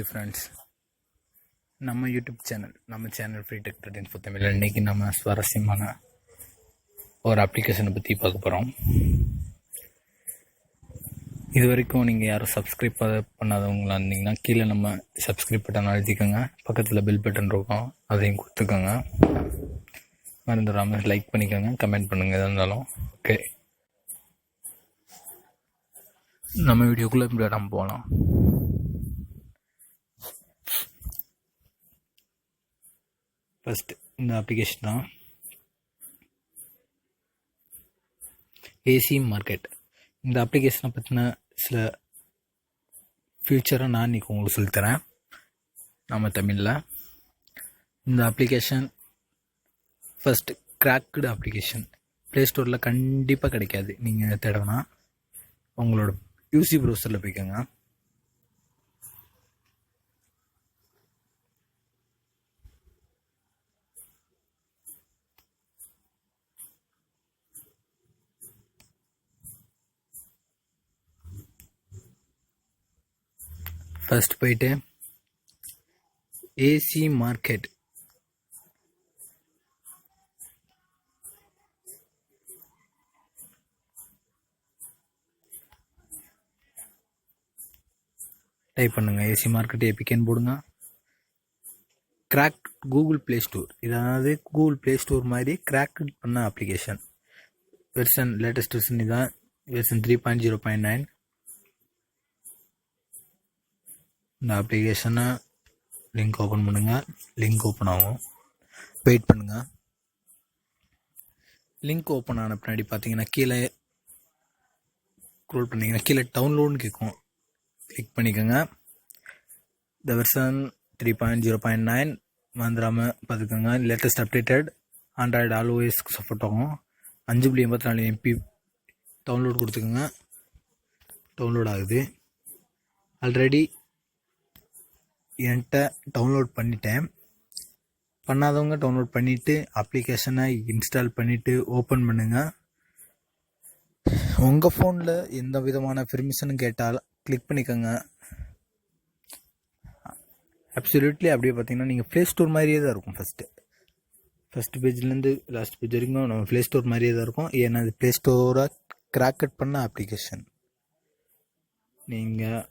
Hi friends, நம்ம YouTube channel free tech trend for Tamil. இன்றைக்கி நம்ம சுவாரஸ்யமான ஒரு அப்ளிகேஷனை பற்றி பார்க்க போகிறோம். இது வரைக்கும் நீங்கள் யாரும் சப்ஸ்கிரைப் பண்ணாதவங்களா இருந்தீங்கன்னா கீழே நம்ம சப்ஸ்கிரைப் பட்டன் அழுத்திக்கோங்க. பக்கத்தில் பெல் பட்டன் இருக்கும், அதையும் கொடுத்துக்கோங்க. மறந்துடாமல் லைக் பண்ணிக்கோங்க, கமெண்ட் பண்ணுங்கள் எதாக இருந்தாலும். ஓகே, நம்ம வீடியோக்குள்ளே இப்படி நம்ம போகலாம். ஃபர்ஸ்ட் இந்த அப்ளிகேஷன் தான் ஏசி மார்க்கெட். இந்த அப்ளிகேஷனை பற்றின சில ஃபியூச்சரை நான் இன்றைக்கி உங்களுக்கு சொல்லித்தரேன் நம்ம தமிழில். இந்த application first cracked application. Play ஸ்டோரில் கண்டிப்பாக கிடைக்காது. நீங்கள் தேடனா உங்களோட யூசி ப்ரௌசரில் போய்க்கோங்க. ஃபர்ஸ்ட் போயிட்டு ஏசி மார்க்கெட் டைப் பண்ணுங்கள். ஏசி மார்க்கெட் ஏபிகேன்னு போடுங்க. Crack Google play store. இதாவது கூகுள் ப்ளே ஸ்டோர் மாதிரி கிராக் பண்ண அப்ளிகேஷன். வெர்ஷன் லேட்டஸ்ட் வெர்ஷன் இதான், வெர்ஷன் 3.0.9. இந்த அப்ளிகேஷனை லிங்க் ஓப்பன் பண்ணுங்கள். லிங்க் ஓப்பன் ஆகும், வெயிட் பண்ணுங்கள். லிங்க் ஓப்பன் ஆன பின்னாடி பார்த்தீங்கன்னா கீழே ஸ்க்ரோல் பண்ணிங்கன்னா கீழே டவுன்லோடுன்னு கேட்கும். கிளிக் பண்ணிக்கோங்க. இந்த வெர்ஷன் 3.0.9 வந்துடாமல் பார்த்துக்கோங்க. லேட்டஸ்ட் அப்டேட்டட் ஆண்ட்ராய்டு ஆல் ஓஎஸ்க்கு சப்போர்ட் ஆகும். 5.84 MB டவுன்லோட் கொடுத்துக்கோங்க. டவுன்லோட் ஆகுது. ஆல்ரெடி என்கிட்ட டவுன்லோட் பண்ணிட்டேன். பண்ணாதவங்க டவுன்லோட் பண்ணிவிட்டு அப்ளிகேஷனை இன்ஸ்டால் பண்ணிவிட்டு ஓப்பன் பண்ணுங்கள். உங்கள் ஃபோனில் எந்த விதமான பெர்மிஷனும் கேட்டால் கிளிக் பண்ணிக்கோங்க. அப்சல்யூட்லி அப்படியே பார்த்தீங்கன்னா நீங்கள் ப்ளே ஸ்டோர் மாதிரியே தான் இருக்கும். ஃபஸ்ட்டு பேஜ்லேருந்து லாஸ்ட் பேஜ் வரைக்கும் நம்ம ப்ளே ஸ்டோர் மாதிரியே தான் இருக்கும். ஏன்னா அது ப்ளே ஸ்டோரை கிராக்கட் பண்ண அப்ளிகேஷன். நீங்கள்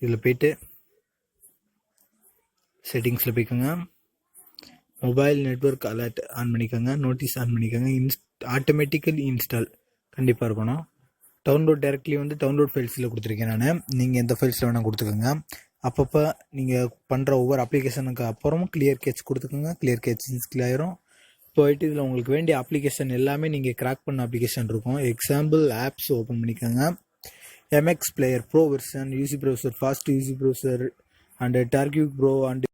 இதில் போய்ட்டு செட்டிங்ஸில் போய்க்கோங்க. மொபைல் நெட்வொர்க் அலர்ட் ஆன் பண்ணிக்கோங்க. நோட்டீஸ் ஆன் பண்ணிக்கோங்க. ஆட்டோமேட்டிக்கல் இன்ஸ்டால் கண்டிப்பாக இருக்கணும். டவுன்லோட் டைரக்ட்லி டவுன்லோட் ஃபைல்ஸில் கொடுத்துருக்கேன் நான். நீங்கள் எந்த ஃபைல்ஸில் வேணால் கொடுத்துக்கோங்க. அப்பப்போ நீங்கள் பண்ணுற ஒவ்வொரு அப்ளிகேஷனுக்கு அப்புறமும் கிளியர் கேட்ச் கொடுத்துக்கோங்க. கிளியர் கேட்ச் இன்ஸ்டால் ஆயிரும். போயிட்டு இதில் உங்களுக்கு வேண்டிய அப்ளிகேஷன் எல்லாமே நீங்கள் கிராக் பண்ண அப்ளிகேஷன் இருக்கும். எக்ஸாம்பிள் ஆப்ஸ் ஓப்பன் பண்ணிக்கோங்க. MX Player Pro version, UC browser, fast UC browser and Torque pro and